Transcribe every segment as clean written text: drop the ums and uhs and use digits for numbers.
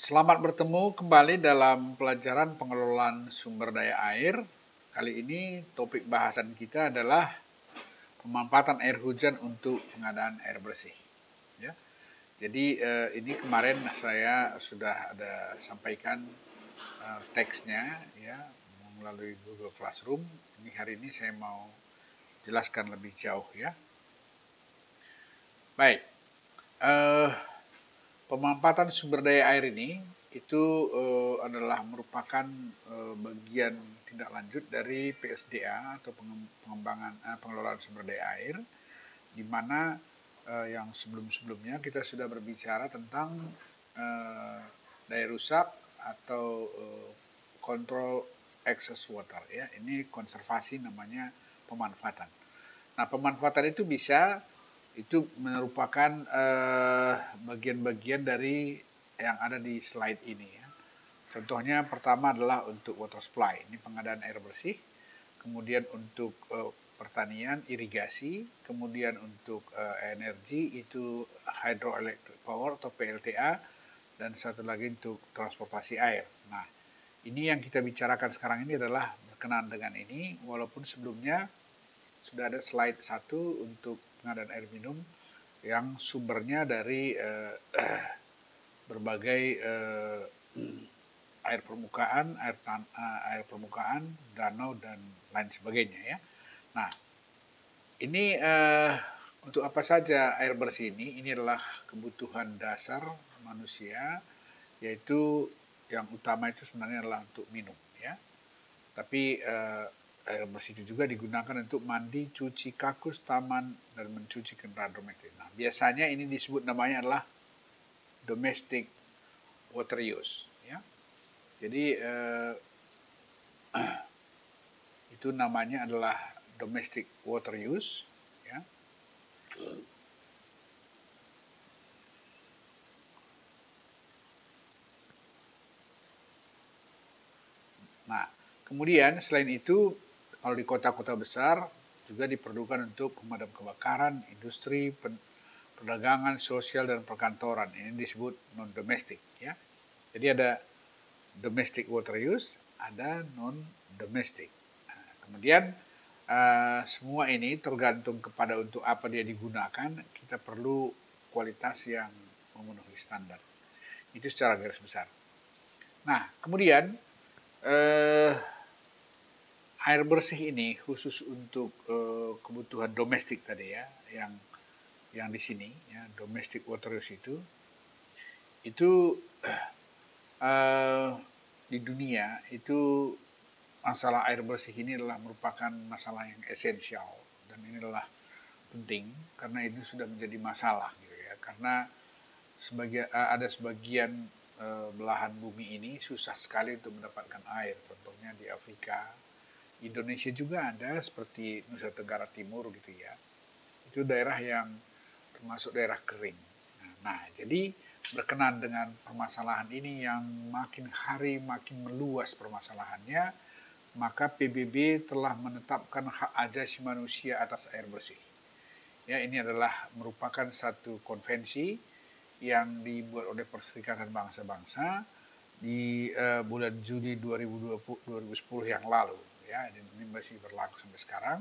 Selamat bertemu kembali dalam pelajaran pengelolaan sumber daya air. Kali ini topik bahasan kita adalah pemanfaatan air hujan untuk pengadaan air bersih. Ya. Jadi ini kemarin saya sudah ada sampaikan teksnya ya melalui Google Classroom. Ini hari ini saya mau jelaskan lebih jauh ya. Baik. Pemanfaatan sumber daya air ini itu adalah merupakan bagian tindak lanjut dari PSDA atau pengembangan pengelolaan sumber daya air, di mana yang sebelum-sebelumnya kita sudah berbicara tentang daya rusak atau kontrol excess water ya. Ini konservasi namanya pemanfaatan. Nah, pemanfaatan itu merupakan bagian-bagian dari yang ada di slide ini ya. Contohnya pertama adalah untuk water supply, ini pengadaan air bersih, kemudian untuk pertanian, irigasi, kemudian untuk energi itu hydroelectric power atau PLTA, dan satu lagi untuk transportasi air. Nah, ini yang kita bicarakan sekarang ini adalah berkenaan dengan ini, walaupun sebelumnya sudah ada slide 1 untuk pengadaan air minum yang sumbernya dari berbagai air permukaan, danau dan lain sebagainya ya. Nah, ini untuk apa saja air bersih ini? Ini adalah kebutuhan dasar manusia, yaitu yang utama itu sebenarnya adalah untuk minum ya. Tapi air bersih itu juga digunakan untuk mandi, cuci kakus, taman, dan mencuci kendaraan domestik. Nah, biasanya ini disebut namanya adalah domestic water use. Ya. Jadi itu namanya adalah domestic water use. Ya. Nah, kemudian selain itu, kalau di kota-kota besar juga diperlukan untuk pemadam kebakaran, industri, perdagangan, sosial, dan perkantoran. Ini disebut non-domestic. Ya. Jadi ada domestic water use, ada non-domestic. Nah, kemudian semua ini tergantung kepada untuk apa dia digunakan, kita perlu kualitas yang memenuhi standar. Itu secara garis besar. Nah, kemudian air bersih ini khusus untuk kebutuhan domestik tadi ya, yang di sini ya, domestic water use itu di dunia itu masalah air bersih ini adalah merupakan masalah yang esensial, dan ini adalah penting karena itu sudah menjadi masalah gitu ya, karena ada sebagian belahan bumi ini susah sekali untuk mendapatkan air, contohnya di Afrika. Indonesia juga ada, seperti Nusa Tenggara Timur gitu ya. Itu daerah yang termasuk daerah kering. Nah, jadi berkenaan dengan permasalahan ini yang makin hari makin meluas permasalahannya, maka PBB telah menetapkan hak asasi manusia atas air bersih. Ya, ini adalah merupakan satu konvensi yang dibuat oleh Perserikatan Bangsa-Bangsa di bulan Juli 2010 yang lalu. Ya, ini masih berlaku sampai sekarang.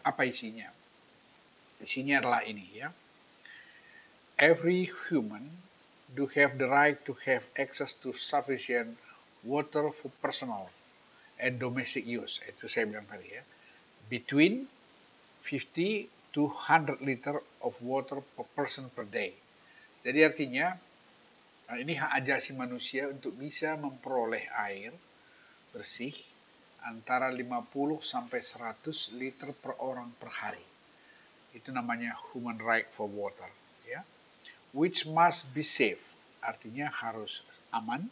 Apa isinya? Isinya adalah ini ya. Every human do have the right to have access to sufficient water for personal and domestic use. Itu saya bilang tadi ya. Between 50 to 100 liter of water per person per day. Jadi artinya ini hak asasi manusia untuk bisa memperoleh air bersih antara 50 sampai 100 liter per orang per hari. Itu namanya human right for water ya. Which must be safe, artinya harus aman,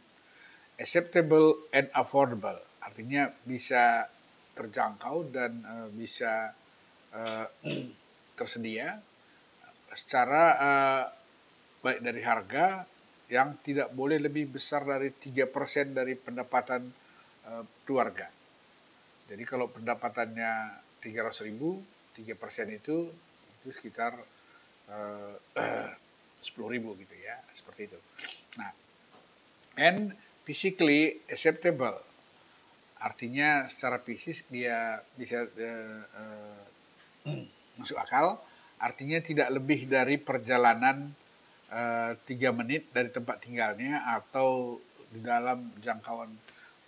acceptable and affordable, artinya bisa terjangkau dan bisa tersedia secara baik dari harga yang tidak boleh lebih besar dari 3% dari pendapatan keluarga. Jadi kalau pendapatannya 300.000, 3% itu sekitar 10.000 gitu ya, seperti itu. Nah, and physically acceptable. Artinya secara fisik dia bisa masuk akal. Artinya tidak lebih dari perjalanan 3 menit dari tempat tinggalnya atau di dalam jangkauan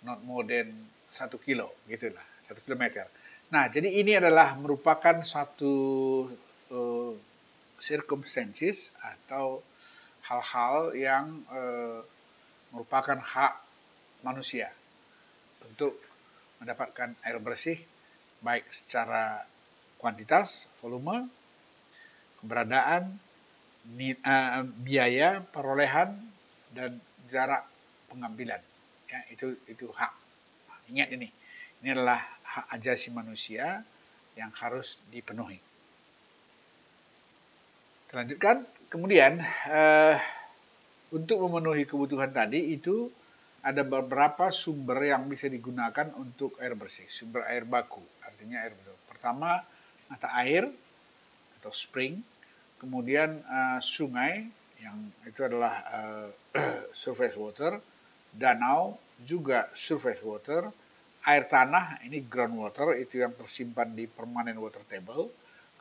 not more than 1 kilo, gitulah, 1 kilometer. Nah, jadi ini adalah merupakan suatu circumstances atau hal-hal yang merupakan hak manusia untuk mendapatkan air bersih, baik secara kuantitas, volume, keberadaan, biaya perolehan, dan jarak pengambilan. Ya, itu hak. Ingat ini adalah hak ajasi manusia yang harus dipenuhi. Lanjutkan. Kemudian untuk memenuhi kebutuhan tadi itu ada beberapa sumber yang bisa digunakan untuk air bersih, sumber air baku, artinya air bersih. Pertama, mata air atau spring, kemudian sungai yang itu adalah surface water, danau juga surface water, air tanah ini groundwater, itu yang tersimpan di permanent water table.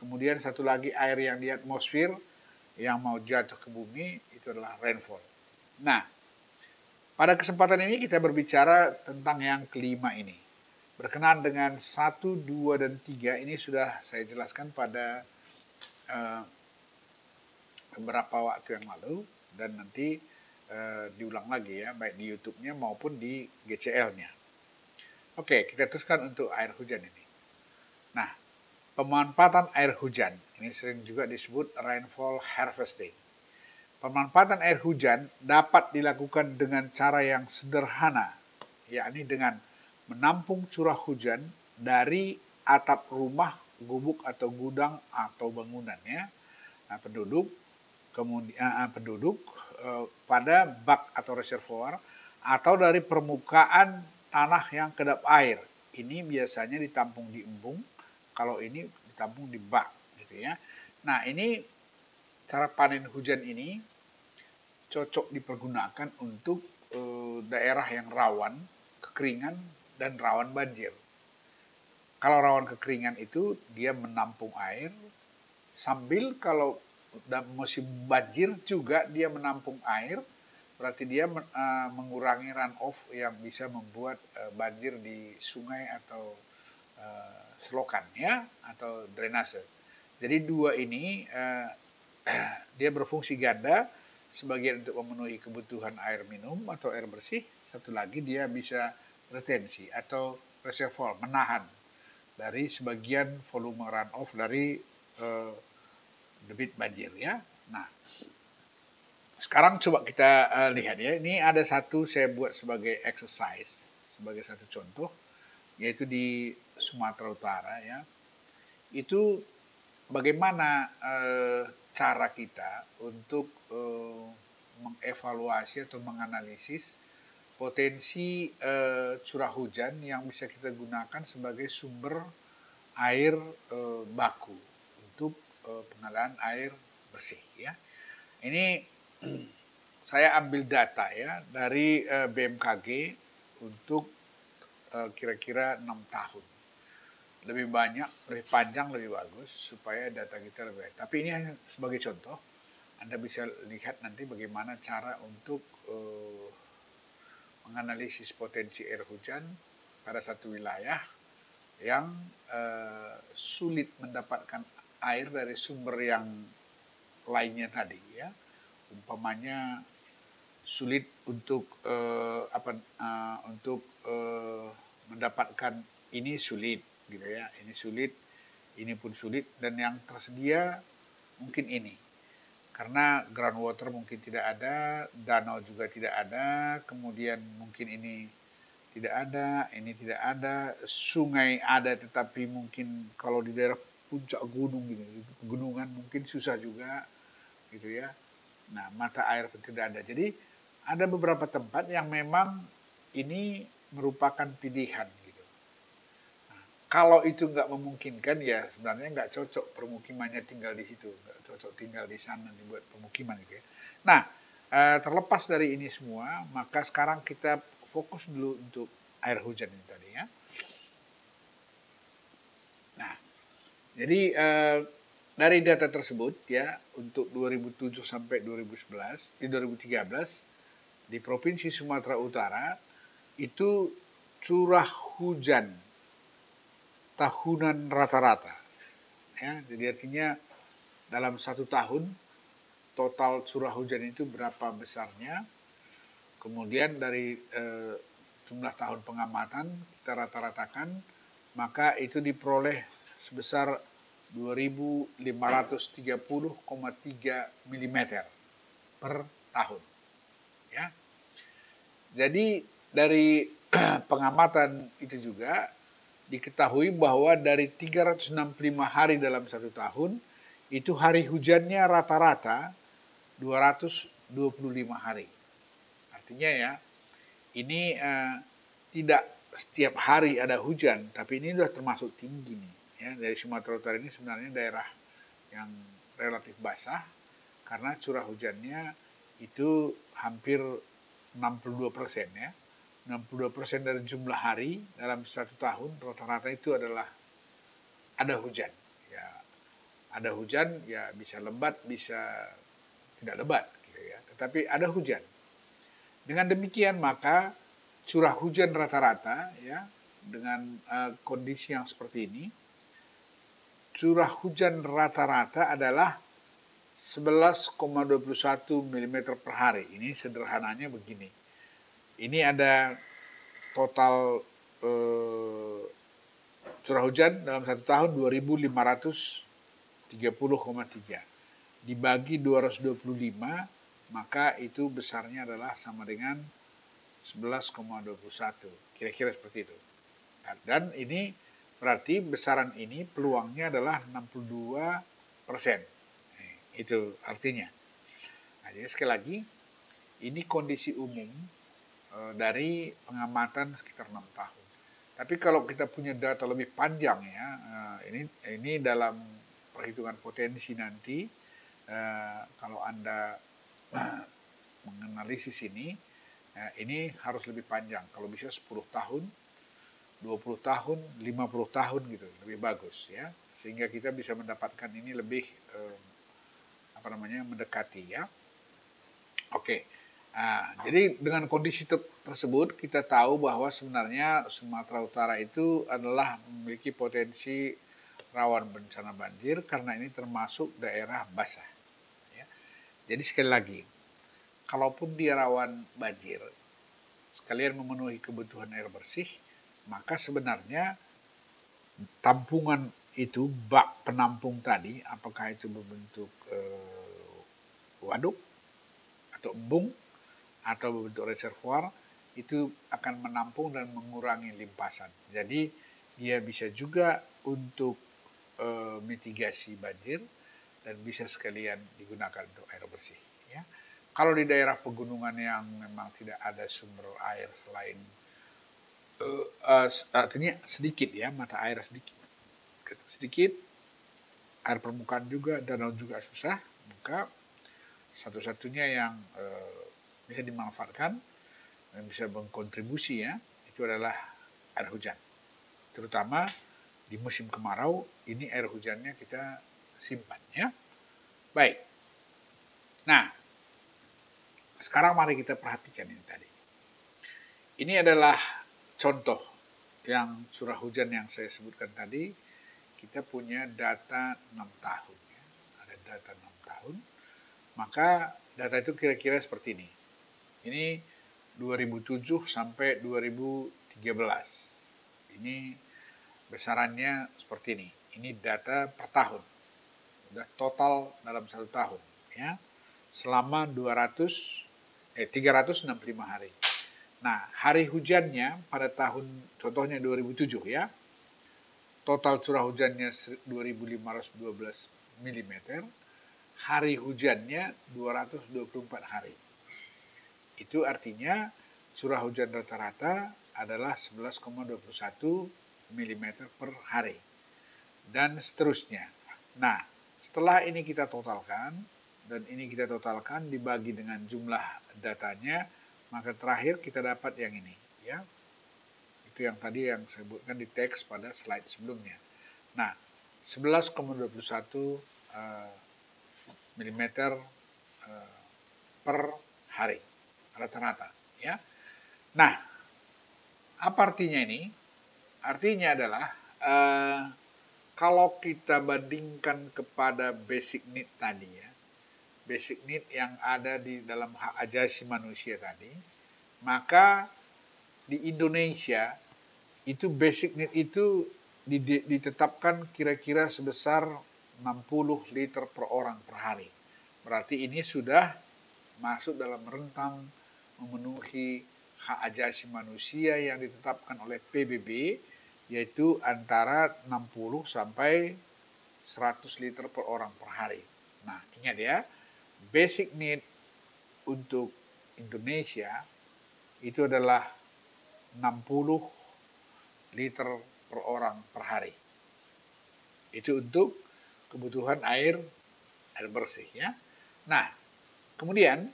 Kemudian satu lagi air yang di atmosfer yang mau jatuh ke bumi itu adalah rainfall. Nah, pada kesempatan ini kita berbicara tentang yang kelima ini. Berkenaan dengan 1, 2, dan 3 ini sudah saya jelaskan pada beberapa waktu yang lalu dan nanti diulang lagi ya, baik di YouTube-nya maupun di GCL-nya. Oke, kita teruskan untuk air hujan ini. Nah, pemanfaatan air hujan ini sering juga disebut rainfall harvesting. Pemanfaatan air hujan dapat dilakukan dengan cara yang sederhana, yakni dengan menampung curah hujan dari atap rumah, gubuk atau gudang atau bangunannya penduduk, kemudian pada bak atau reservoir atau dari permukaan tanah yang kedap air. Ini biasanya ditampung di embung, kalau ini ditampung di bak, gitu ya. Nah, ini cara panen hujan ini cocok dipergunakan untuk daerah yang rawan kekeringan dan rawan banjir. Kalau rawan kekeringan itu dia menampung air, sambil kalau musim banjir juga dia menampung air, berarti dia mengurangi runoff yang bisa membuat banjir di sungai atau selokan ya, atau drainase. Jadi dua ini dia berfungsi ganda, sebagian untuk memenuhi kebutuhan air minum atau air bersih, satu lagi dia bisa retensi atau reservoir, menahan dari sebagian volume runoff dari debit banjir ya. Nah, sekarang coba kita lihat ya. Ini ada satu saya buat sebagai exercise, sebagai satu contoh, yaitu di Sumatera Utara ya. Itu bagaimana cara kita untuk mengevaluasi atau menganalisis potensi curah hujan yang bisa kita gunakan sebagai sumber air baku untuk pengolahan air bersih ya. Ini saya ambil data ya dari BMKG untuk kira-kira 6 tahun. Lebih banyak, lebih panjang, lebih bagus supaya data kita lebih baik. Tapi ini hanya sebagai contoh. Anda bisa lihat nanti bagaimana cara untuk menganalisis potensi air hujan pada satu wilayah yang sulit mendapatkan air dari sumber yang lainnya tadi ya. Umpamanya sulit untuk mendapatkan ini sulit gitu ya, ini sulit, ini pun sulit, dan yang tersedia mungkin ini karena groundwater mungkin tidak ada, danau juga tidak ada, kemudian mungkin ini tidak ada, ini tidak ada, sungai ada tetapi mungkin kalau di daerah puncak gunung gitu, pegunungan mungkin susah juga gitu ya. Nah, mata air pun tidak ada. Jadi ada beberapa tempat yang memang ini merupakan pilihan gitu. Nah, kalau itu nggak memungkinkan ya sebenarnya nggak cocok permukimannya tinggal di situ, nggak cocok tinggal di sana dibuat pemukiman gitu ya. Nah, Terlepas dari ini semua, maka sekarang kita fokus dulu untuk air hujan ini tadi ya. Nah, jadi dari data tersebut ya, untuk 2007 sampai 2011, 2013 di Provinsi Sumatera Utara itu curah hujan tahunan rata-rata ya. Jadi artinya dalam satu tahun total curah hujan itu berapa besarnya. Kemudian dari jumlah tahun pengamatan kita rata-ratakan, maka itu diperoleh sebesar 2.530,3 mm per tahun. Ya. Jadi dari pengamatan itu juga diketahui bahwa dari 365 hari dalam satu tahun, itu hari hujannya rata-rata 225 hari. Artinya ya, ini tidak setiap hari ada hujan, tapi ini sudah termasuk tinggi nih. Ya, dari Sumatera Utara ini sebenarnya daerah yang relatif basah, karena curah hujannya itu hampir 62% ya. 62% dari jumlah hari dalam satu tahun rata-rata itu adalah ada hujan. Ya, ada hujan ya, bisa lebat, bisa tidak lebat gitu ya. Tetapi ada hujan. Dengan demikian maka curah hujan rata-rata ya, dengan kondisi yang seperti ini, curah hujan rata-rata adalah 11,21 mm per hari. Ini sederhananya begini. Ini ada total curah hujan dalam satu tahun 2.530,3. Dibagi 225, maka itu besarnya adalah sama dengan 11,21. Kira-kira seperti itu. Dan ini berarti besaran ini peluangnya adalah 62%. Itu artinya. Nah, jadi sekali lagi, ini kondisi umum dari pengamatan sekitar 6 tahun. Tapi kalau kita punya data lebih panjang ya, ini dalam perhitungan potensi nanti, kalau Anda menganalisis ini harus lebih panjang. Kalau bisa 10 tahun, 20 tahun, 50 tahun gitu, lebih bagus ya. Sehingga kita bisa mendapatkan ini lebih mendekati ya. Oke. Nah, jadi dengan kondisi tersebut kita tahu bahwa sebenarnya Sumatera Utara itu adalah memiliki potensi rawan bencana banjir karena ini termasuk daerah basah. Ya. Jadi sekali lagi, kalaupun dia rawan banjir, sekalian memenuhi kebutuhan air bersih, maka sebenarnya tampungan itu, bak penampung tadi, apakah itu berbentuk waduk atau embung atau berbentuk reservoir, itu akan menampung dan mengurangi limpasan. Jadi dia bisa juga untuk mitigasi banjir dan bisa sekalian digunakan untuk air bersih. Ya. Kalau di daerah pegunungan yang memang tidak ada sumber air selain artinya sedikit ya, mata air sedikit, air permukaan juga, danau juga susah, maka satu-satunya yang bisa dimanfaatkan dan bisa berkontribusi ya, itu adalah air hujan. Terutama di musim kemarau, ini air hujannya kita simpan ya. Baik. Nah, sekarang mari kita perhatikan ini tadi. Ini adalah contoh yang curah hujan yang saya sebutkan tadi. Kita punya data 6 tahun ya. Ada data 6 tahun. Maka data itu kira-kira seperti ini. Ini 2007 sampai 2013. Ini besarannya seperti ini. Ini data per tahun. Sudah total dalam satu tahun ya. Selama 365 hari. Nah, hari hujannya pada tahun contohnya 2007 ya. Total curah hujannya 2.512 mm. Hari hujannya 224 hari. Itu artinya curah hujan rata-rata adalah 11,21 mm per hari. Dan seterusnya. Nah, setelah ini kita totalkan, dan ini kita totalkan dibagi dengan jumlah datanya, maka terakhir kita dapat yang ini, ya. Itu yang tadi yang saya sebutkan di teks pada slide sebelumnya. Nah, 11,21 mm per hari rata-rata, ya. Nah, apa artinya ini? Artinya adalah kalau kita bandingkan kepada basic need tadi, ya, basic need yang ada di dalam hak asasi manusia tadi, maka di Indonesia itu basic need itu ditetapkan kira-kira sebesar 60 liter per orang per hari. Berarti ini sudah masuk dalam rentang memenuhi hak asasi manusia yang ditetapkan oleh PBB, yaitu antara 60 sampai 100 liter per orang per hari. Nah, ingat ya, basic need untuk Indonesia itu adalah 60 liter per orang per hari. Itu untuk kebutuhan air bersih, ya. Nah, kemudian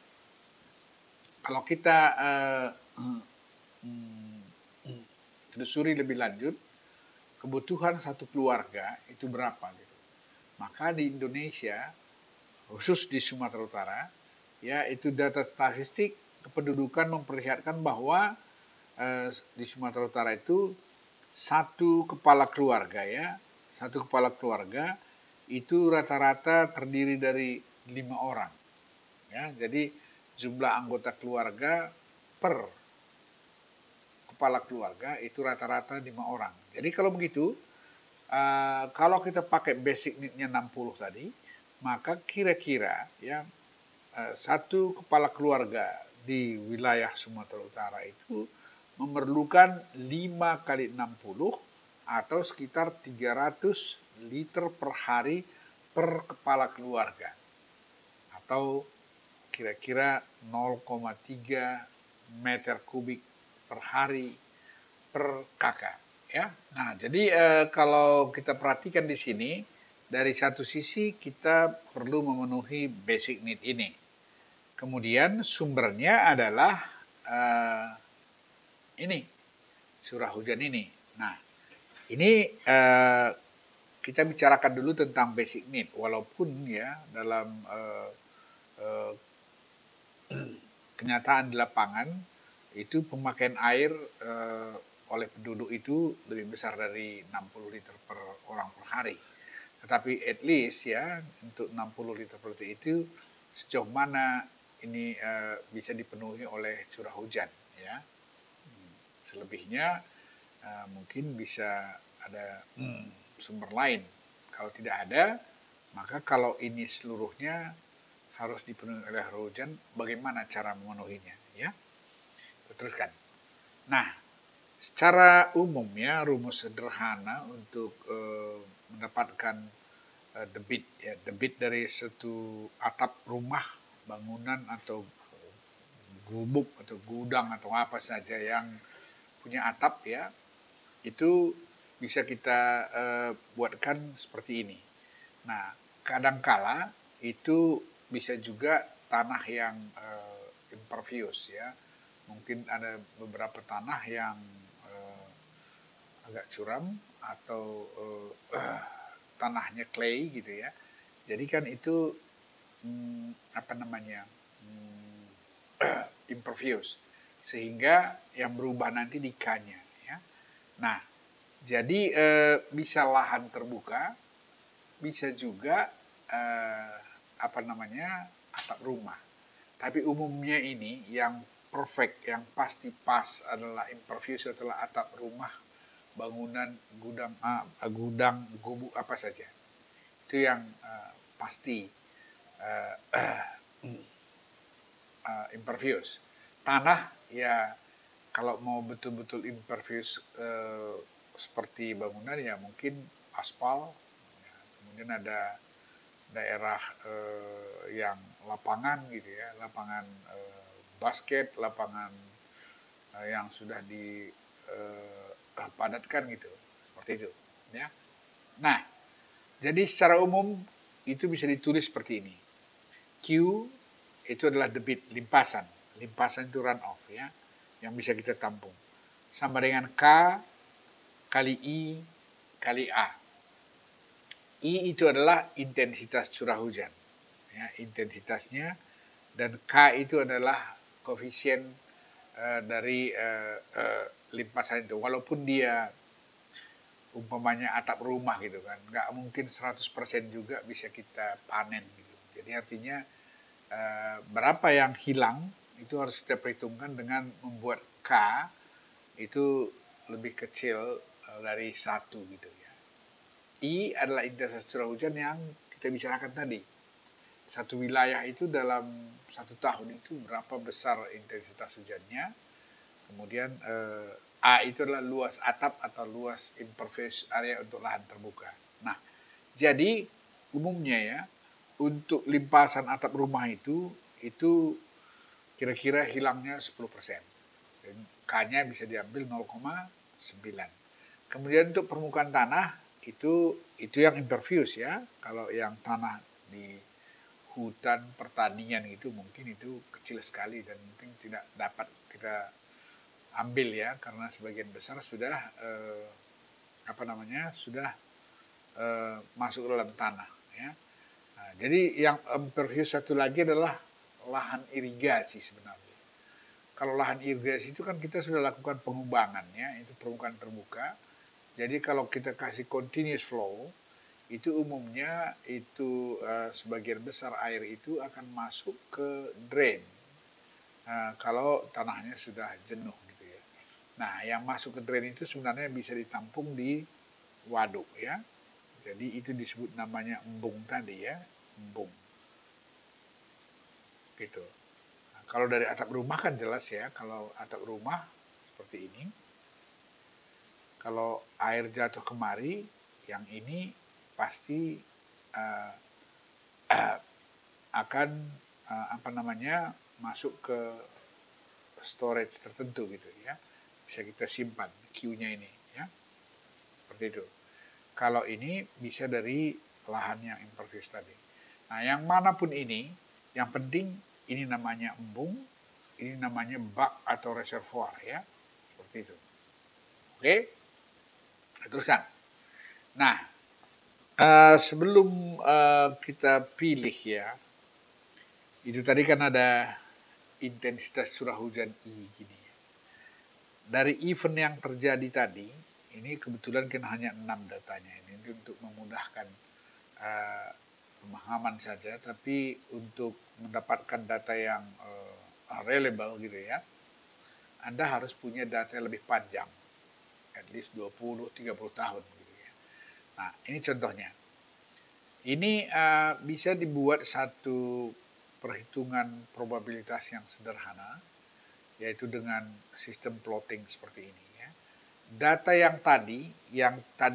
kalau kita telusuri lebih lanjut, kebutuhan satu keluarga itu berapa gitu. Maka di Indonesia, khusus di Sumatera Utara, ya, itu data statistik kependudukan memperlihatkan bahwa di Sumatera Utara itu satu kepala keluarga, ya, satu kepala keluarga itu rata-rata terdiri dari 5 orang, ya. Jadi jumlah anggota keluarga per kepala keluarga itu rata-rata 5 orang. Jadi kalau begitu, kalau kita pakai basic need-nya 60 tadi, maka kira-kira, ya, satu kepala keluarga di wilayah Sumatera Utara itu memerlukan 5 kali 60 atau sekitar 300 liter per hari per kepala keluarga, atau kira-kira 0,3 meter kubik per hari per kakak, ya. Nah, jadi kalau kita perhatikan di sini, dari satu sisi kita perlu memenuhi basic need ini. Kemudian sumbernya adalah ini, curah hujan ini. Nah, ini kita bicarakan dulu tentang basic need, walaupun, ya, dalam kenyataan di lapangan itu pemakaian air oleh penduduk itu lebih besar dari 60 liter per orang per hari. Tetapi at least, ya, untuk 60 liter per hari itu sejauh mana ini bisa dipenuhi oleh curah hujan, ya. Selebihnya mungkin bisa ada sumber lain. Kalau tidak ada, maka kalau ini seluruhnya harus dipenuhi oleh curah hujan, bagaimana cara memenuhinya, ya? Teruskan. Nah, secara umum, ya, rumus sederhana untuk mendapatkan debit, ya, debit dari suatu atap rumah, bangunan atau gubuk atau gudang atau apa saja yang punya atap, ya, itu bisa kita buatkan seperti ini. Nah, kadangkala itu bisa juga tanah yang impervious, ya. Mungkin ada beberapa tanah yang agak curam atau tanahnya clay gitu, ya. Jadi kan itu impervious, sehingga yang berubah nanti di K-nya, ya. Nah, jadi bisa lahan terbuka, bisa juga atap rumah. Tapi umumnya ini yang perfect, yang pasti pas adalah impervious, adalah atap rumah, bangunan, gudang, gubuk apa saja. Itu yang pasti impervious. Tanah, ya, kalau mau betul-betul impervious seperti bangunan, ya mungkin aspal. Ya, kemudian ada daerah yang lapangan gitu, ya, lapangan basket, lapangan yang sudah dipadatkan gitu, seperti itu, ya. Nah, jadi secara umum itu bisa ditulis seperti ini. Q itu adalah debit, limpasan. Limpasan itu run off ya, yang bisa kita tampung. Sama dengan K kali I kali A. I itu adalah intensitas curah hujan, ya, intensitasnya, dan K itu adalah koefisien dari limpasan itu. Walaupun dia umpamanya atap rumah gitu kan, nggak mungkin 100% juga bisa kita panen gitu. Jadi artinya berapa yang hilang itu harus kita perhitungkan dengan membuat K itu lebih kecil dari 1 gitu ya. I adalah intensitas curah hujan yang kita bicarakan tadi. Satu wilayah itu dalam 1 tahun itu berapa besar intensitas hujannya. Kemudian A itu adalah luas atap atau luas impervious area untuk lahan terbuka. Nah, jadi umumnya ya, untuk limpasan atap rumah itu kira-kira hilangnya 10%. K-nya bisa diambil 0,9. Kemudian untuk permukaan tanah itu yang impervious ya. Kalau yang tanah di hutan pertanian itu mungkin itu kecil sekali dan mungkin tidak dapat kita ambil ya, karena sebagian besar sudah sudah masuk dalam tanah ya. Nah, jadi yang impervious satu lagi adalah lahan irigasi sebenarnya. Kalau lahan irigasi itu kan kita sudah lakukan pengembangan ya, itu permukaan terbuka. Jadi kalau kita kasih continuous flow, itu umumnya itu sebagian besar air itu akan masuk ke drain. Kalau tanahnya sudah jenuh gitu ya. Nah, yang masuk ke drain itu sebenarnya bisa ditampung di waduk ya. Jadi itu disebut namanya embung tadi ya, embung. Gitu. Nah, kalau dari atap rumah kan jelas ya, kalau atap rumah seperti ini. Kalau air jatuh kemari, yang ini pasti akan masuk ke storage tertentu gitu ya, bisa kita simpan Q-nya ini ya, seperti itu. Kalau ini bisa dari lahan yang impervious tadi. Nah, yang manapun ini, yang penting ini namanya embung, ini namanya bak atau reservoir ya, seperti itu. Oke, teruskan. Nah, sebelum kita pilih ya, itu tadi kan ada intensitas curah hujan I gini. Dari event yang terjadi tadi, ini kebetulan kan hanya 6 datanya ini untuk memudahkan pemahaman saja, tapi untuk mendapatkan data yang reliable gitu ya, Anda harus punya data yang lebih panjang, at least 20-30 tahun gitu ya. Nah, ini contohnya. Ini bisa dibuat satu perhitungan probabilitas yang sederhana, yaitu dengan sistem plotting seperti ini ya. Data yang tadi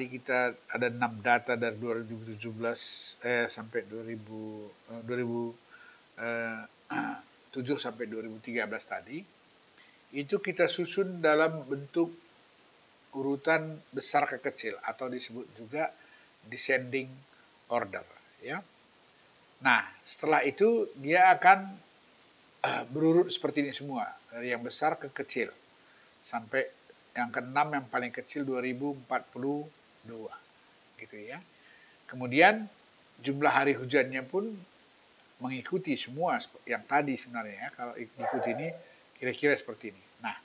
kita ada 6 data dari 2017 sampai 2007 sampai 2013 tadi, itu kita susun dalam bentuk urutan besar ke kecil atau disebut juga descending order ya. Nah, setelah itu dia akan berurut seperti ini semua, dari yang besar ke kecil sampai yang keenam yang paling kecil 2042 gitu ya. Kemudian jumlah hari hujannya pun mengikuti semua yang tadi sebenarnya ya. Kalau ikuti ini kira-kira seperti ini. Nah,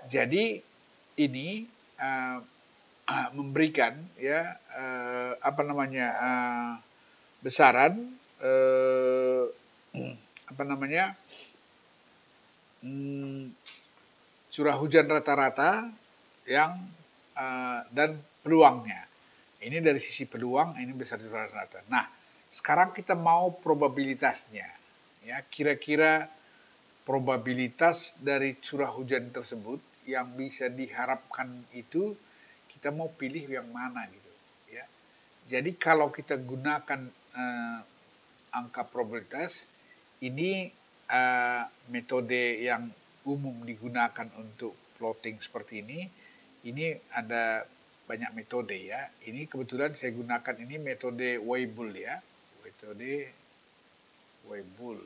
jadi ini memberikan ya besaran curah hujan rata-rata yang dan peluangnya. Ini dari sisi peluang, ini besar rata-rata. Nah, sekarang kita mau probabilitasnya. Ya, kira-kira probabilitas dari curah hujan tersebut yang bisa diharapkan itu kita mau pilih yang mana gitu ya. Jadi kalau kita gunakan angka probabilitas ini, metode yang umum digunakan untuk plotting seperti ini ada banyak metode ya. Ini kebetulan saya gunakan ini metode Weibull ya, metode Weibull.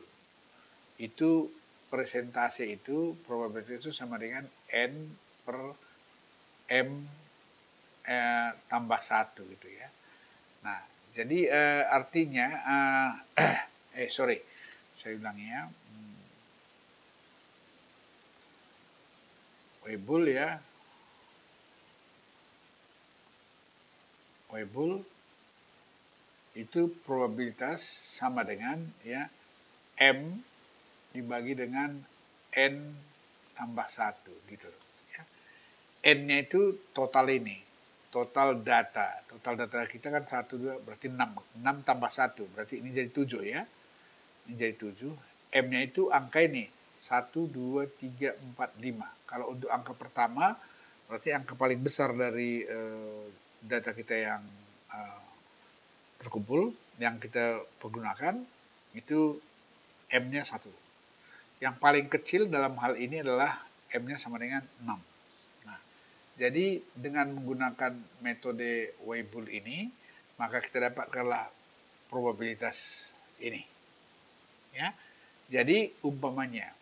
Itu persentase itu, probabilitas itu sama dengan N per M tambah 1 gitu ya. Nah, jadi artinya, saya ulangi ya. Weibull ya. Weibull itu probabilitas sama dengan ya M dibagi dengan N tambah 1 gitu ya. N-nya itu total ini, total data. Total data kita kan 1, 2, berarti 6. 6 tambah 1, berarti ini jadi 7 ya. Ini jadi 7. M-nya itu angka ini, 1, 2, 3, 4, 5. Kalau untuk angka pertama, berarti angka paling besar dari data kita yang terkumpul, yang kita pergunakan, itu M-nya 1. Yang paling kecil dalam hal ini adalah M-nya sama dengan 6. Nah, jadi dengan menggunakan metode Weibull ini, maka kita dapatkanlah probabilitas ini. Ya. Jadi umpamanya,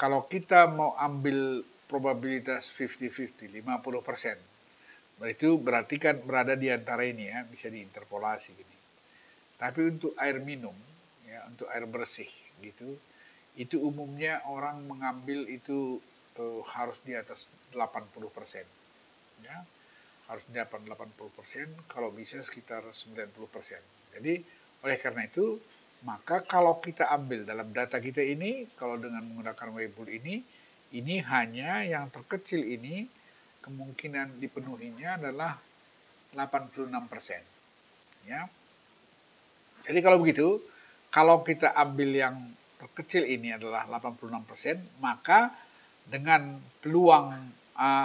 kalau kita mau ambil probabilitas 50-50, 50%, itu berarti kan berada di antara ini ya, bisa diinterpolasi gini. Tapi untuk air minum, ya, untuk air bersih gitu, itu umumnya orang mengambil itu harus di atas 80%. Ya, harus di atas 80%, kalau bisa sekitar 90%. Jadi, oleh karena itu, maka kalau kita ambil dalam data kita ini, kalau dengan menggunakan Weibull ini hanya yang terkecil ini, kemungkinan dipenuhinya adalah 86%. Ya. Jadi kalau begitu, kalau kita ambil yang terkecil ini adalah 86%, maka dengan peluang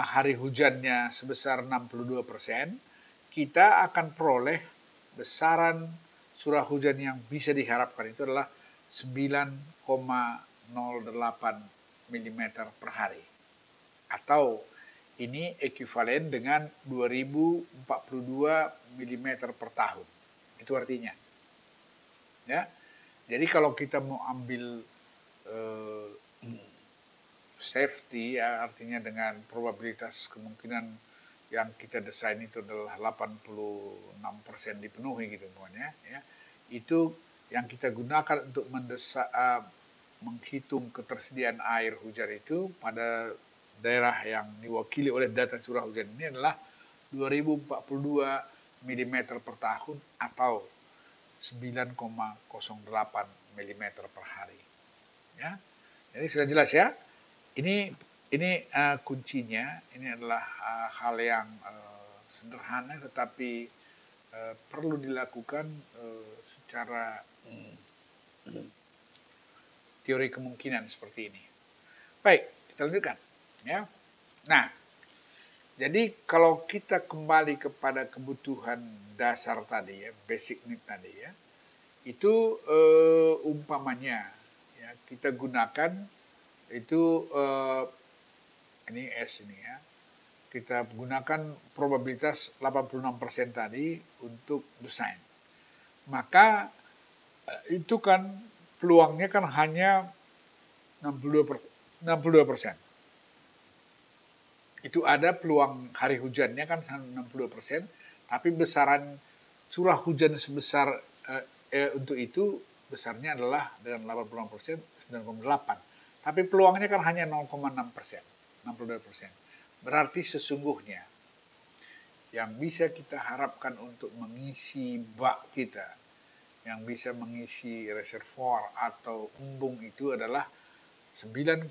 hari hujannya sebesar 62%, kita akan peroleh besaran curah hujan yang bisa diharapkan itu adalah 9,08 mm per hari. Atau ini ekuivalen dengan 2042 mm per tahun. Itu artinya. Ya. Jadi kalau kita mau ambil safety, ya, artinya dengan probabilitas kemungkinan yang kita desain itu adalah 86% dipenuhi gitu pokoknya, ya. Itu yang kita gunakan untuk menghitung ketersediaan air hujan itu pada daerah yang diwakili oleh data curah hujan ini adalah 2042 mm per tahun atau 9,08 mm per hari. Ya. Jadi sudah jelas ya. Ini kuncinya. Ini adalah hal yang sederhana tetapi perlu dilakukan secara teori kemungkinan seperti ini. Baik, kita lanjutkan. Ya. Nah, jadi kalau kita kembali kepada kebutuhan dasar tadi ya, basic need tadi ya, itu umpamanya ya, kita gunakan itu ini S ini ya, kita gunakan probabilitas 86% tadi untuk desain. Maka itu kan peluangnya kan hanya 62%. Itu ada peluang hari hujannya kan 62%, tapi besaran curah hujan sebesar untuk itu besarnya adalah dengan 86%, 9,8. Tapi peluangnya kan hanya 0,6%, 62%. Berarti sesungguhnya yang bisa kita harapkan untuk mengisi bak kita, yang bisa mengisi reservoir atau embung itu adalah 9,08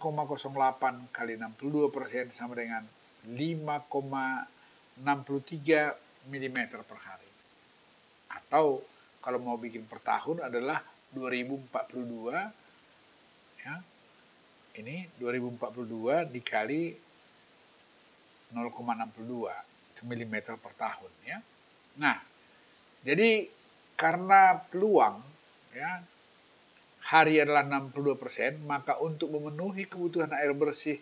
kali 62% sama dengan 5,63 mm per hari. Atau kalau mau bikin per tahun adalah 2042 ya. Ini 2042 dikali 0,62 mm per tahun ya. Nah, jadi karena peluang ya hari adalah 62%, maka untuk memenuhi kebutuhan air bersih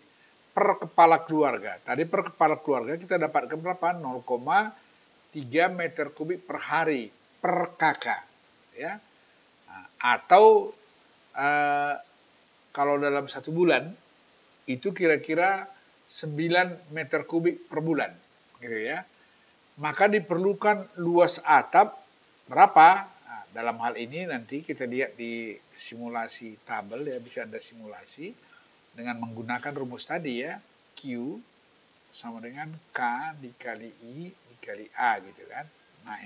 per kepala keluarga. Tadi per kepala keluarga kita dapatkan berapa? 0,3 meter kubik per hari per kakak. Ya. Nah, Atau kalau dalam 1 bulan itu kira-kira 9 meter kubik per bulan, gitu ya. Maka diperlukan luas atap berapa? Nah, dalam hal ini nanti kita lihat di simulasi tabel ya, bisa Anda simulasi dengan menggunakan rumus tadi ya, Q sama dengan K dikali I dikali A gitu kan. Nah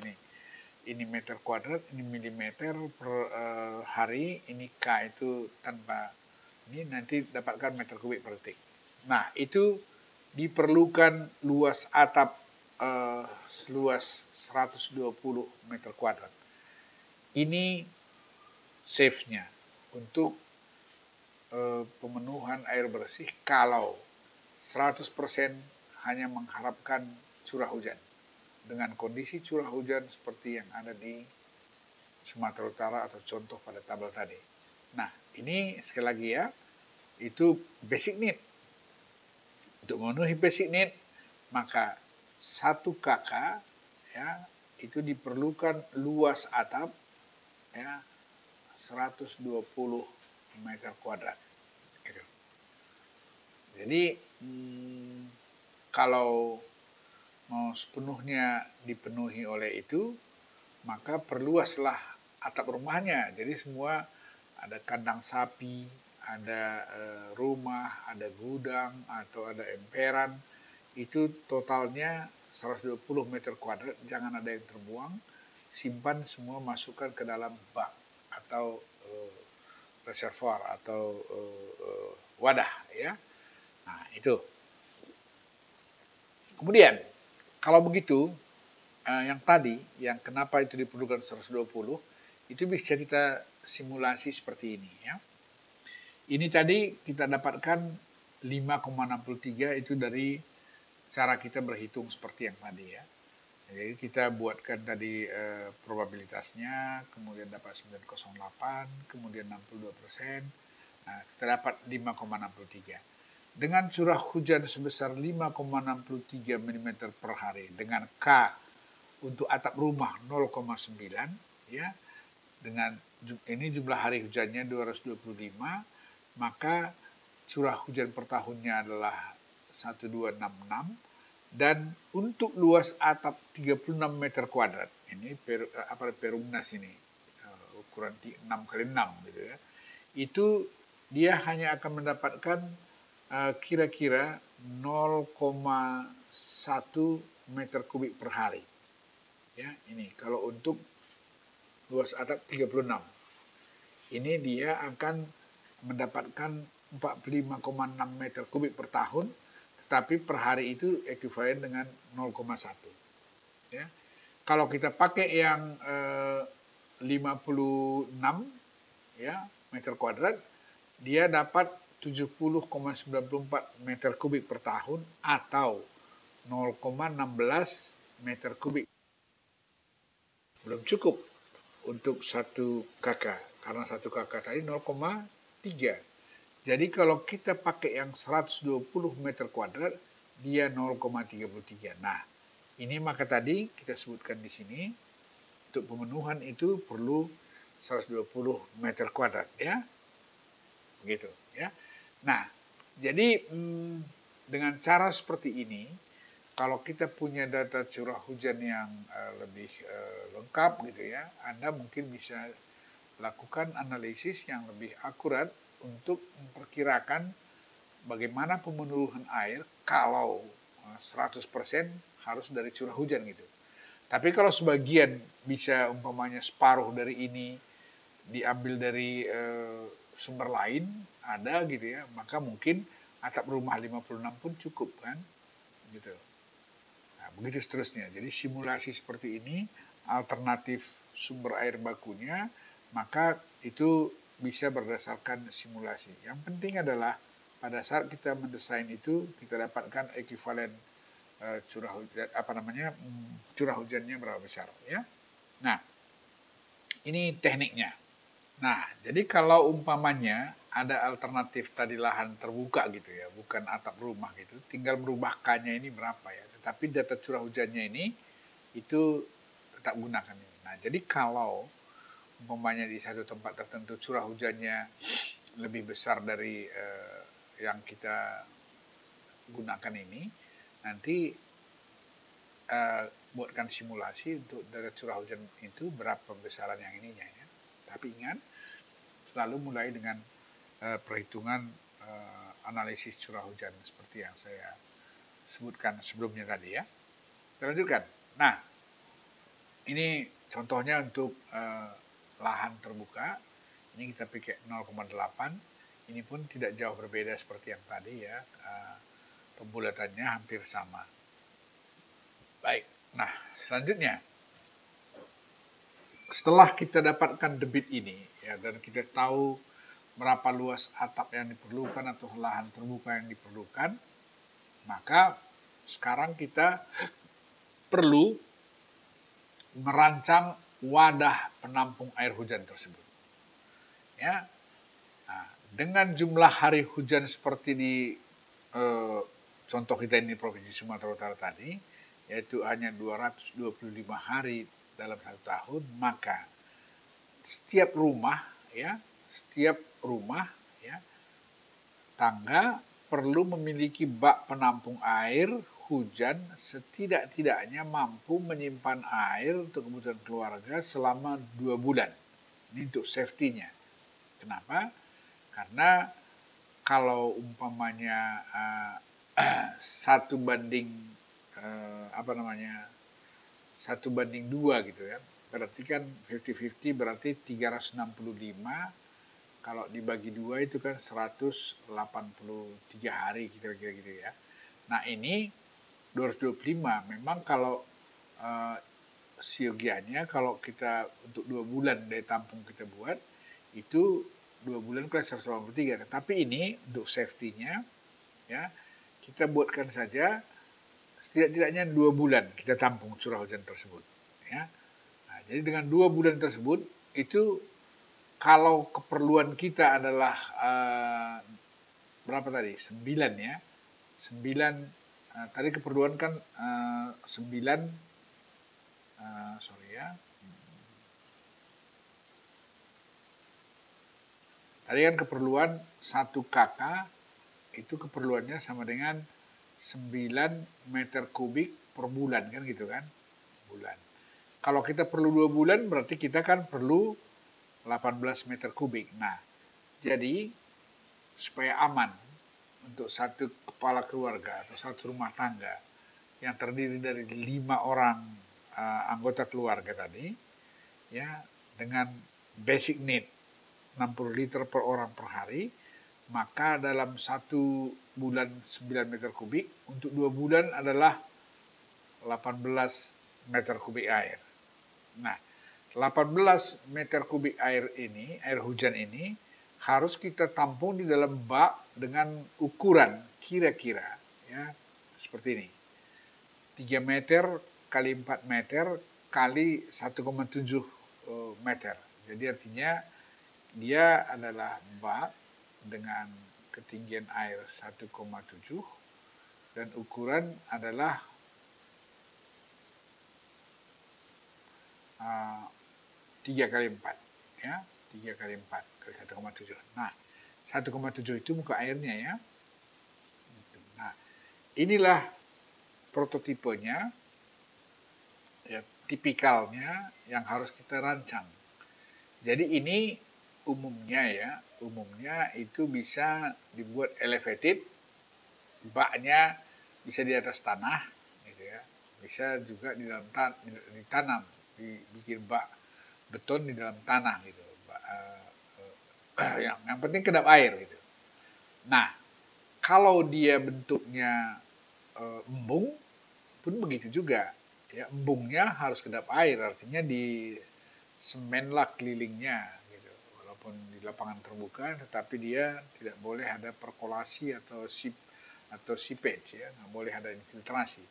ini meter kuadrat, ini milimeter per hari, ini K itu tanpa ini nanti dapatkan meter kubik per detik. Nah itu diperlukan luas atap seluas 120 meter kuadrat. Ini safe-nya untuk pemenuhan air bersih kalau 100% hanya mengharapkan curah hujan. Dengan kondisi curah hujan seperti yang ada di Sumatera Utara atau contoh pada tabel tadi. Nah, ini sekali lagi ya, itu basic need. Untuk memenuhi basic need, maka 1 kk ya, itu diperlukan luas atap ya 120 meter kuadrat. Gitu. Jadi kalau mau sepenuhnya dipenuhi oleh itu, maka perluaslah atap rumahnya. Jadi semua ada kandang sapi, ada rumah, ada gudang, atau ada emperan. Itu totalnya 120 meter kuadrat, jangan ada yang terbuang. Simpan semua, masukkan ke dalam bak atau reservoir atau wadah ya. Nah, itu. Kemudian kalau begitu yang tadi, yang kenapa itu diperlukan 120, itu bisa kita simulasi seperti ini ya. Ini tadi kita dapatkan 5,63 itu dari cara kita berhitung seperti yang tadi ya. Jadi kita buatkan tadi probabilitasnya, kemudian dapat 908, kemudian 62%. Nah, kita dapat 5,63. Dengan curah hujan sebesar 5,63 mm per hari, dengan K untuk atap rumah 0,9 ya, dengan ini jumlah hari hujannya 225, maka curah hujan per tahunnya adalah 1266, dan untuk luas atap 36 meter kuadrat, ini Perumnas ini ukuran 6 kali 6 gitu ya, itu dia hanya akan mendapatkan kira-kira 0,1 meter kubik per hari. Ya, ini kalau untuk luas atap 36. Ini dia akan mendapatkan 45,6 meter kubik per tahun, tetapi per hari itu ekuivalen dengan 0,1. Ya. Kalau kita pakai yang 56 ya, meter kuadrat, dia dapat 70,94 meter kubik per tahun atau 0,16 meter kubik. Belum cukup untuk 1 kk, karena 1 kk tadi 0,3. Jadi kalau kita pakai yang 120 meter kuadrat, dia 0,33. Nah, ini maka tadi kita sebutkan di sini, untuk pemenuhan itu perlu 120 meter kuadrat ya. Begitu ya. Nah, jadi dengan cara seperti ini, kalau kita punya data curah hujan yang lebih lengkap gitu ya, Anda mungkin bisa lakukan analisis yang lebih akurat untuk memperkirakan bagaimana pemenuhan air kalau 100% harus dari curah hujan gitu. Tapi kalau sebagian bisa umpamanya separuh dari ini diambil dari sumber lain ada gitu ya, maka mungkin atap rumah 56 pun cukup kan gitu. Nah, begitu seterusnya. Jadi simulasi seperti ini, alternatif sumber air bakunya, maka itu bisa berdasarkan simulasi. Yang penting adalah pada saat kita mendesain itu kita dapatkan ekuivalen curah hujan curah hujannya berapa besar ya. Nah, ini tekniknya. Nah, jadi kalau umpamanya ada alternatif tadi lahan terbuka gitu ya, bukan atap rumah gitu, tinggal merubah K-nya ini berapa ya. Tetapi data curah hujannya ini itu tetap gunakan ini. Nah, jadi kalau umpamanya di satu tempat tertentu curah hujannya lebih besar dari yang kita gunakan ini, nanti buatkan simulasi untuk dari curah hujan itu berapa besaran yang ininya ya. Tapi ingat, selalu mulai dengan perhitungan analisis curah hujan seperti yang saya sebutkan sebelumnya tadi ya. Kita lanjutkan. Nah, ini contohnya untuk lahan terbuka. Ini kita pakai 0,8. Ini pun tidak jauh berbeda seperti yang tadi ya. Pembulatannya hampir sama. Baik. Nah, selanjutnya, setelah kita dapatkan debit ini ya, dan kita tahu berapa luas atap yang diperlukan atau lahan terbuka yang diperlukan, maka sekarang kita perlu merancang wadah penampung air hujan tersebut. Ya, nah, dengan jumlah hari hujan seperti di contoh kita ini Provinsi Sumatera Utara tadi, yaitu hanya 225 hari dalam satu tahun, maka setiap rumah ya, tangga perlu memiliki bak penampung air hujan setidak-tidaknya mampu menyimpan air untuk kebutuhan keluarga selama 2 bulan. Ini untuk safety-nya. Kenapa? Karena kalau umpamanya 1 banding 2 gitu ya, berarti kan 50-50 berarti 365, kalau dibagi 2 itu kan 183 hari kira-kira gitu ya. Nah ini 225 memang kalau siogianya kalau kita untuk 2 bulan dari tampung kita buat itu 2 bulan kan 183. Tapi ini untuk safety-nya ya, kita buatkan saja setidak-tidaknya 2 bulan kita tampung curah hujan tersebut ya. Nah, jadi dengan 2 bulan tersebut itu kalau keperluan kita adalah berapa tadi? 9 ya. 9 tadi keperluan kan 9 sorry ya. Tadi kan keperluan 1 KK itu keperluannya sama dengan 9 meter kubik per bulan kan gitu kan. Bulan. Kalau kita perlu 2 bulan berarti kita kan perlu 18 meter kubik. Nah, jadi supaya aman untuk satu kepala keluarga atau satu rumah tangga yang terdiri dari 5 orang anggota keluarga tadi, ya dengan basic need 60 liter per orang per hari, maka dalam 1 bulan 9 meter kubik, untuk 2 bulan adalah 18 meter kubik air. Nah, 18 meter kubik air ini, air hujan ini, harus kita tampung di dalam bak dengan ukuran kira-kira ya seperti ini. 3 meter kali 4 meter kali 1,7 meter. Jadi artinya dia adalah bak dengan ketinggian air 1,7 dan ukuran adalah 3 kali 4 ya, 3 kali 4 kali 1,7. Nah, 1,7 itu muka airnya ya. Nah, inilah prototipenya ya, tipikalnya yang harus kita rancang. Jadi ini umumnya itu bisa dibuat elevated, baknya bisa di atas tanah gitu ya. Bisa juga di dalam ditanam, dibikin bak beton di dalam tanah gitu. Yang penting kedap air gitu. Nah, kalau dia bentuknya embung pun begitu juga. Ya, embungnya harus kedap air, artinya di semenlah kelilingnya gitu. Walaupun di lapangan terbuka, tetapi dia tidak boleh ada perkolasi atau seepage ya, nggak boleh ada infiltrasi.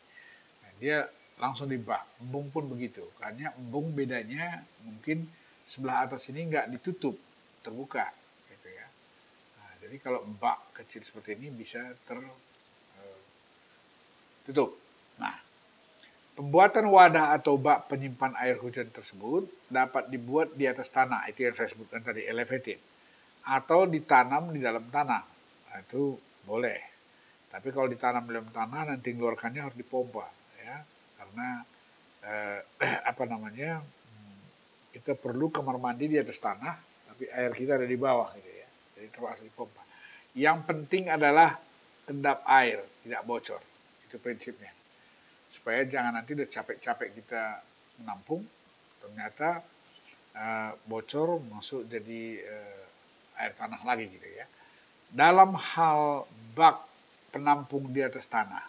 Nah, dia langsung di bak. Embung pun begitu. Karena embung bedanya mungkin sebelah atas ini nggak ditutup, terbuka gitu ya. Nah, jadi kalau bak kecil seperti ini bisa tertutup. Nah, Pembuatan wadah atau bak penyimpan air hujan tersebut dapat dibuat di atas tanah, itu yang saya sebutkan tadi, elevated, atau ditanam di dalam tanah. Nah, itu boleh. Tapi kalau ditanam di dalam tanah nanti mengeluarkannya harus dipompa, ya, karena kita perlu kamar mandi di atas tanah, tapi air kita ada di bawah, gitu ya. Jadi terpaksa dipompa. Yang penting adalah kedap air tidak bocor, itu prinsipnya. Supaya jangan nanti udah capek-capek kita menampung, ternyata bocor masuk jadi air tanah lagi, gitu ya. Dalam hal bak penampung di atas tanah,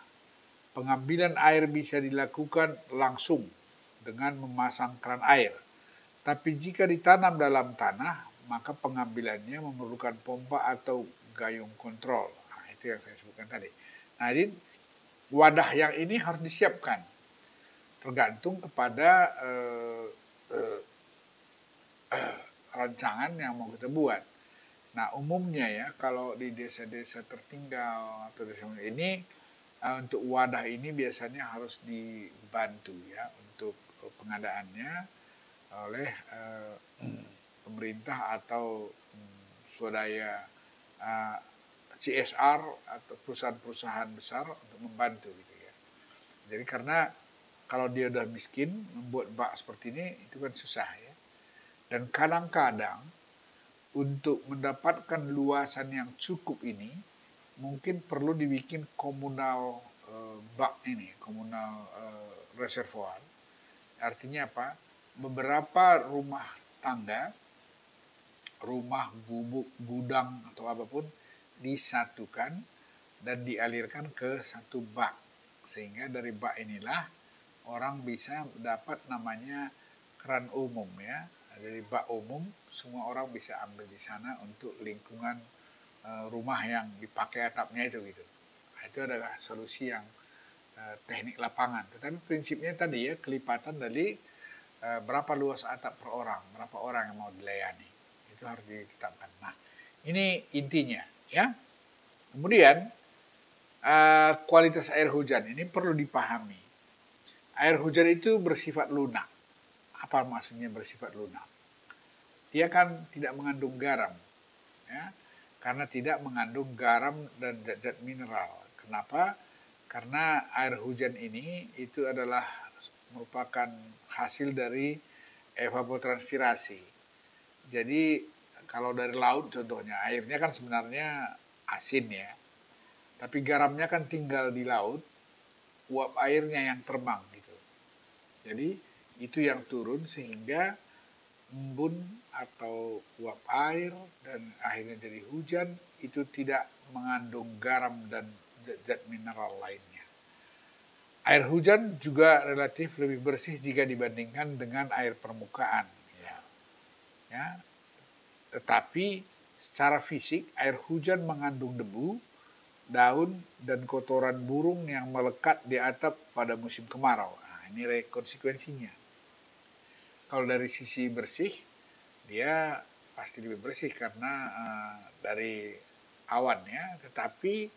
pengambilan air bisa dilakukan langsung dengan memasang keran air. Tapi jika ditanam dalam tanah, maka pengambilannya memerlukan pompa atau gayung kontrol. Nah, itu yang saya sebutkan tadi. Nah, jadi wadah yang ini harus disiapkan, tergantung kepada rancangan yang mau kita buat. Nah, umumnya ya, kalau di desa-desa tertinggal atau desa ini, untuk wadah ini biasanya harus dibantu ya untuk pengadaannya oleh pemerintah atau swadaya CSR atau perusahaan-perusahaan besar untuk membantu, gitu ya. Jadi karena kalau dia udah miskin, membuat bak seperti ini itu kan susah ya. Dan kadang-kadang untuk mendapatkan luasan yang cukup ini, mungkin perlu dibikin komunal bak ini, komunal reservoir. Artinya apa? Beberapa rumah tangga, rumah, gubuk, gudang, atau apapun disatukan dan dialirkan ke satu bak. Sehingga dari bak inilah orang bisa dapat namanya keran umum ya. Jadi bak umum, semua orang bisa ambil di sana untuk lingkungan rumah yang dipakai atapnya itu, gitu. Nah, itu adalah solusi yang teknik lapangan. Tetapi prinsipnya tadi ya, kelipatan dari berapa luas atap per orang, berapa orang yang mau dilayani. Itu harus ditetapkan. Nah, ini intinya ya. Kemudian kualitas air hujan ini perlu dipahami. Air hujan itu bersifat lunak. Apa maksudnya bersifat lunak? Dia kan tidak mengandung garam, ya, karena tidak mengandung garam dan zat-zat mineral. Kenapa? Karena air hujan ini itu adalah merupakan hasil dari evapotranspirasi. Jadi kalau dari laut contohnya, airnya kan sebenarnya asin ya, tapi garamnya kan tinggal di laut, uap airnya yang terbang gitu. Jadi itu yang turun sehingga embun atau uap air dan akhirnya jadi hujan itu tidak mengandung garam dan zat-zat mineral lainnya. Air hujan juga relatif lebih bersih jika dibandingkan dengan air permukaan. Ya. Tetapi secara fisik air hujan mengandung debu, daun, dan kotoran burung yang melekat di atap pada musim kemarau. Nah, ini konsekuensinya. Kalau dari sisi bersih, dia pasti lebih bersih karena dari awan ya. Tetapi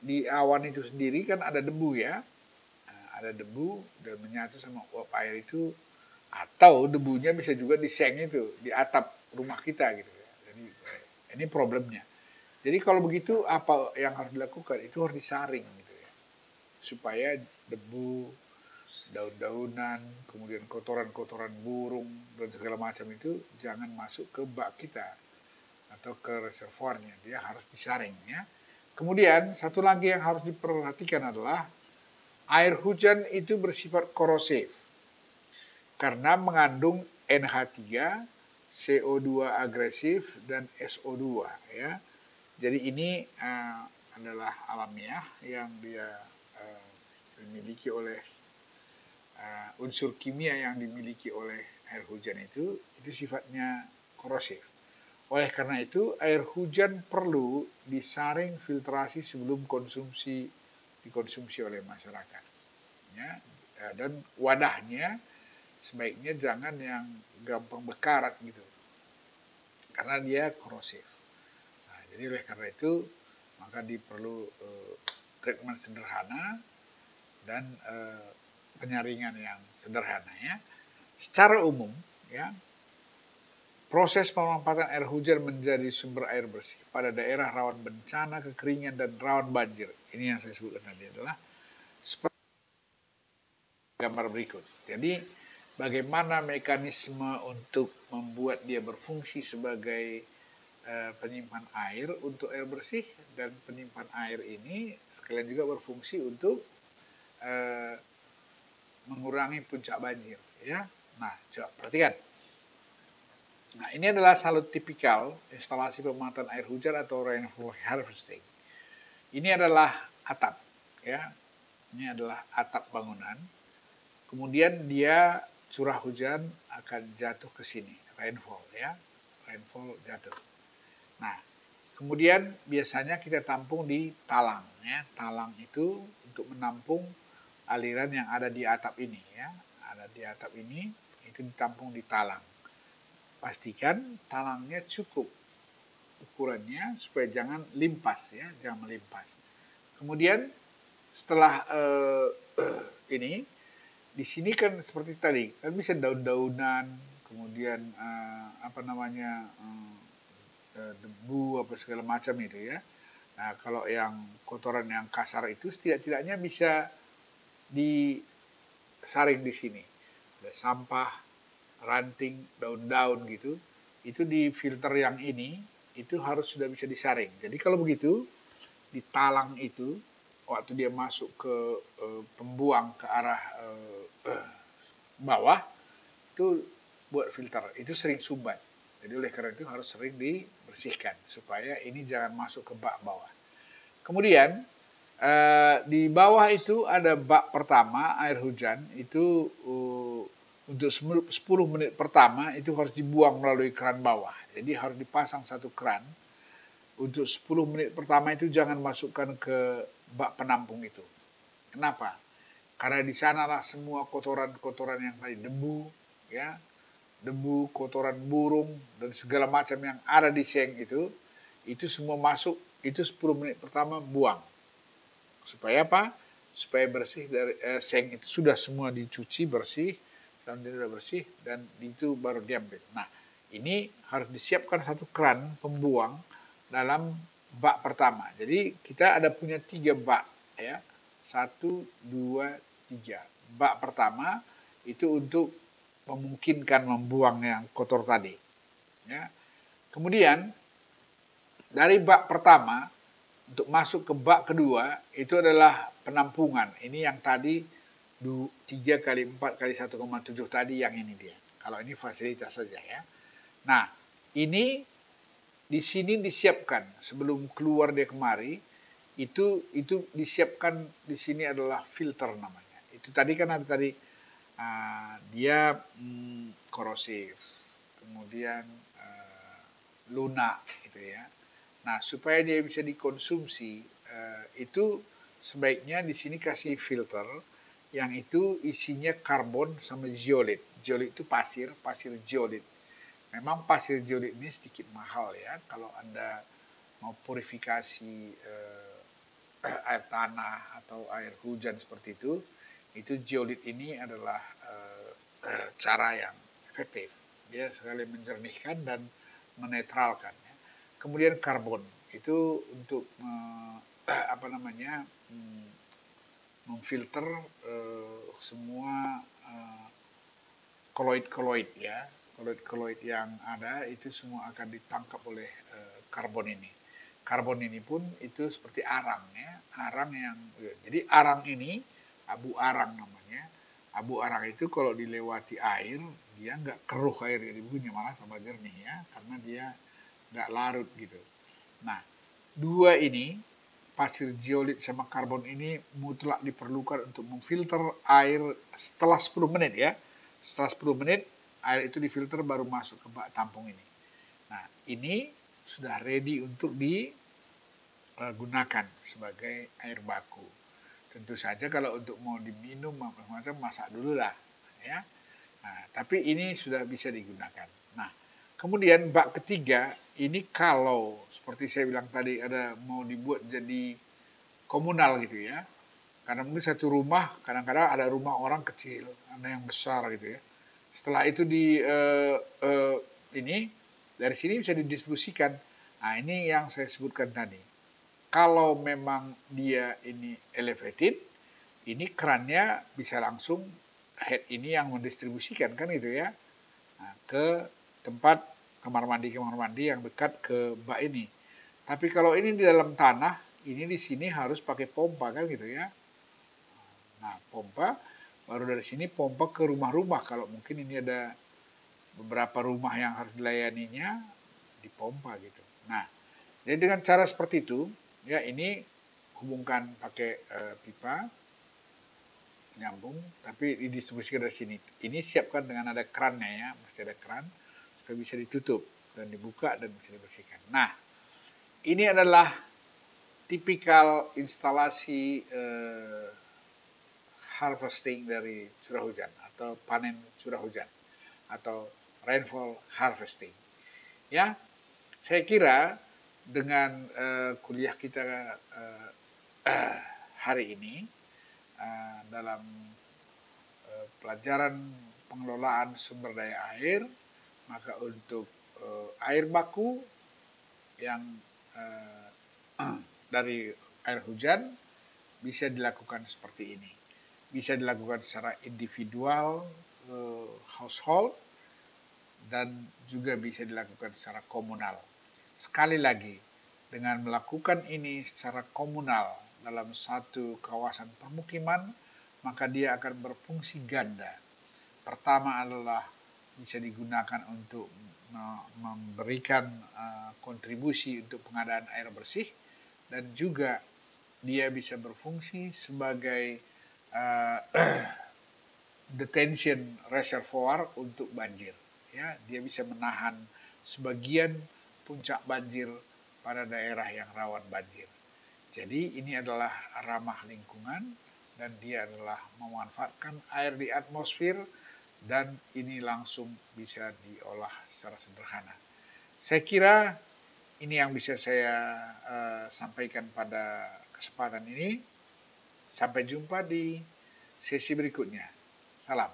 di awan itu sendiri kan ada debu ya. Ada debu dan menyatu sama uap air itu, atau debunya bisa juga di seng itu, di atap rumah kita gitu ya. Jadi ini problemnya. Jadi kalau begitu apa yang harus dilakukan? Itu harus disaring gitu ya. Supaya debu, daun-daunan, kemudian kotoran-kotoran burung dan segala macam itu jangan masuk ke bak kita atau ke reservoirnya. Dia harus disaring ya. Kemudian satu lagi yang harus diperhatikan adalah air hujan itu bersifat korosif karena mengandung NH3, CO2 agresif, dan SO2 ya. Jadi ini adalah alamiah yang dia dimiliki oleh unsur kimia yang dimiliki oleh air hujan itu sifatnya korosif. Oleh karena itu air hujan perlu disaring filtrasi sebelum dikonsumsi oleh masyarakat. Ya, dan wadahnya sebaiknya jangan yang gampang berkarat gitu, karena dia korosif. Nah, jadi oleh karena itu maka diperlu treatment sederhana dan penyaringan yang sederhana ya. Secara umum ya, proses pemanfaatan air hujan menjadi sumber air bersih pada daerah rawan bencana, kekeringan, dan rawan banjir. Ini yang saya sebutkan tadi adalah seperti gambar berikut. Jadi bagaimana mekanisme untuk membuat dia berfungsi sebagai penyimpan air untuk air bersih, dan penyimpan air ini sekalian juga berfungsi untuk mengurangi puncak banjir ya. Nah, coba perhatikan. Nah, ini adalah salut tipikal instalasi pemanfaatan air hujan atau rainfall harvesting. Ini adalah atap ya. Ini adalah atap bangunan. Kemudian dia curah hujan akan jatuh ke sini, rainfall ya. Rainfall jatuh. Nah, kemudian biasanya kita tampung di talang ya. Talang itu untuk menampung aliran yang ada di atap ini ya. Ada di atap ini, itu ditampung di talang. Pastikan talangnya cukup ukurannya supaya jangan limpas ya, jangan melimpas. Kemudian setelah ini, di sini kan seperti tadi, kan bisa daun-daunan, kemudian debu apa segala macam itu ya. Nah, kalau yang kotoran yang kasar itu setidak-tidaknya bisa disaring di sini. Ada sampah, ranting, daun-daun gitu. Itu di filter yang ini itu harus sudah bisa disaring. Jadi kalau begitu di talang itu waktu dia masuk ke pembuang ke arah bawah itu buat filter. Itu sering sumbat. Jadi oleh karena itu harus sering dibersihkan supaya ini jangan masuk ke bak bawah. Kemudian di bawah itu ada bak pertama air hujan itu untuk 10 menit pertama itu harus dibuang melalui keran bawah. Jadi harus dipasang satu keran. Untuk 10 menit pertama itu jangan masukkan ke bak penampung itu. Kenapa? Karena di sanalah semua kotoran-kotoran yang tadi, debu, ya, debu, kotoran burung, dan segala macam yang ada di seng itu semua masuk, itu 10 menit pertama buang. Supaya apa? Supaya bersih dari seng itu sudah semua dicuci bersih, dan dia sudah bersih, dan itu baru diambil. Nah, ini harus disiapkan satu keran pembuang dalam bak pertama. Jadi kita ada punya 3 bak ya. 1, 2, 3. Bak pertama itu untuk memungkinkan membuang yang kotor tadi. Ya. Kemudian dari bak pertama untuk masuk ke bak kedua itu adalah penampungan. Ini yang tadi 3 kali 4 kali 1,7 tadi yang ini dia. Kalau ini fasilitas saja ya. Nah, ini di sini disiapkan sebelum keluar dia kemari itu disiapkan di sini adalah filter namanya. Itu tadi kan ada tadi dia korosif, kemudian lunak gitu ya. Nah, supaya dia bisa dikonsumsi itu sebaiknya di sini kasih filter yang itu isinya karbon sama zeolit. Zeolit itu pasir zeolit. Memang pasir zeolit ini sedikit mahal ya kalau Anda mau purifikasi air tanah atau air hujan seperti itu zeolit ini adalah cara yang efektif. Dia sekali menjernihkan dan menetralkan. Ya. Kemudian karbon itu untuk memfilter semua koloid ya. Koloid yang ada itu semua akan ditangkap oleh karbon ini. Karbon ini pun itu seperti arang ya, arang yang jadi arang ini abu arang namanya. Abu arang itu kalau dilewati air dia nggak keruh air ibunya, malah tambah jernih ya, karena dia nggak larut gitu. Nah, 2 ini pasir zeolit sama karbon ini mutlak diperlukan untuk memfilter air setelah 10 menit ya. Setelah 10 menit air itu difilter baru masuk ke bak tampung ini. Nah, ini sudah ready untuk digunakan sebagai air baku. Tentu saja kalau untuk mau diminum macam masak dulu lah ya. Nah, tapi ini sudah bisa digunakan. Nah, kemudian bak ketiga ini kalau seperti saya bilang tadi ada mau dibuat jadi komunal gitu ya. Karena mungkin satu rumah, kadang-kadang ada rumah orang kecil, ada yang besar gitu ya. Setelah itu ini dari sini bisa didistribusikan. Nah, ini yang saya sebutkan tadi. Kalau memang dia ini elevated, ini kerannya bisa langsung head ini yang mendistribusikan kan gitu ya. Nah, ke tempat kamar mandi yang dekat ke bak ini. Tapi kalau ini di dalam tanah, ini di sini harus pakai pompa kan gitu ya. Nah, pompa baru dari sini pompa ke rumah-rumah. Kalau mungkin ini ada beberapa rumah yang harus dilayaninya, dipompa gitu. Nah, jadi dengan cara seperti itu, ya ini hubungkan pakai pipa, nyambung, tapi didistribusikan dari sini. Ini siapkan dengan ada kerannya ya, mesti ada keran, supaya bisa ditutup dan dibuka dan bisa dibersihkan. Nah, ini adalah tipikal instalasi harvesting dari curah hujan atau panen curah hujan atau rainfall harvesting. Ya, saya kira dengan kuliah kita hari ini dalam pelajaran pengelolaan sumber daya air, maka untuk air baku yang dari air hujan bisa dilakukan seperti ini. Bisa dilakukan secara individual, household, dan juga bisa dilakukan secara komunal. Sekali lagi, dengan melakukan ini secara komunal dalam satu kawasan permukiman, maka dia akan berfungsi ganda. Pertama adalah bisa digunakan untuk memberikan kontribusi untuk pengadaan air bersih, dan juga dia bisa berfungsi sebagai detention reservoir untuk banjir. Ya, dia bisa menahan sebagian puncak banjir pada daerah yang rawan banjir. Jadi ini adalah ramah lingkungan dan dia adalah memanfaatkan air di atmosfer dan ini langsung bisa diolah secara sederhana. Saya kira ini yang bisa saya sampaikan pada kesempatan ini. Sampai jumpa di sesi berikutnya. Salam.